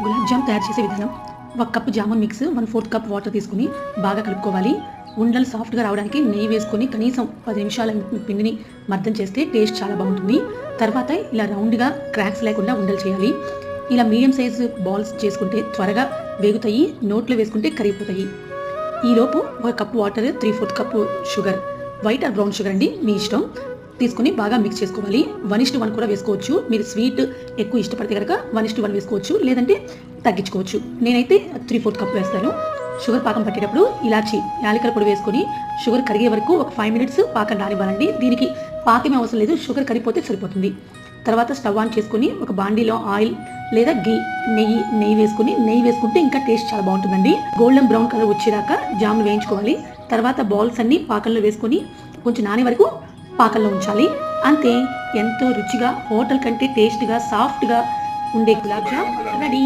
గులాబ్ జామ్ తయారు చేసే విధానం. 1 cup jamun mix, 1/4 cup water తీసుకొని బాగా కలుపుకోవాలి. ఉండలు సాఫ్ట్గా రావడానికి నెయ్యి వేసుకొని కనీసం 10 నిమిషాల పిండిని మర్దం చేస్తే టేస్ట్ చాలా బాగుంటుంది. తర్వాత ఇలా రౌండ్గా క్రాక్స్ లేకుండా ఉండలు చేయాలి. ఇలా మీడియం సైజు బాల్స్ చేసుకుంటే త్వరగా వేగుతాయి, నోట్లో వేసుకుంటే కరిగిపోతాయి. ఈలోపు 1 cup water, 3/4 cup sugar, white or brown sugar అండి మీ ఇష్టం, తీసుకుని బాగా మిక్స్ చేసుకోవాలి. 1:1 కూడా వేసుకోవచ్చు. మీరు స్వీట్ ఎక్కువ ఇష్టపడితే కనుక 1:1 వేసుకోవచ్చు, లేదంటే తగ్గించుకోవచ్చు. నేనైతే 3/4 కప్ వేస్తాను. షుగర్ పాకం పట్టేటప్పుడు ఇలాచి, యాలకుల పొడి వేసుకొని షుగర్ కరిగే వరకు ఒక 5 మినిట్స్ పాకం రానివ్వాలండి. దీనికి పాకమే అవసరం లేదు, షుగర్ కరిగిపోతే సరిపోతుంది. తర్వాత స్టవ్ ఆన్ చేసుకుని ఒక బాండీలో ఆయిల్ లేదా గీ, నెయ్యి వేసుకుంటే ఇంకా టేస్ట్ చాలా బాగుంటుందండి. గోల్డెన్ బ్రౌన్ కలర్ వచ్చేదాకా జాములు వేయించుకోవాలి. తర్వాత బాల్స్ అన్ని పాకంలో వేసుకొని కొంచెం నానే వరకు పాకంలో ఉంచాలి. అంతే, ఎంతో రుచిగా, హోటల్ కంటే టేస్ట్గా, సాఫ్ట్గా ఉండే గులాబ్ జామ్ రెడీ.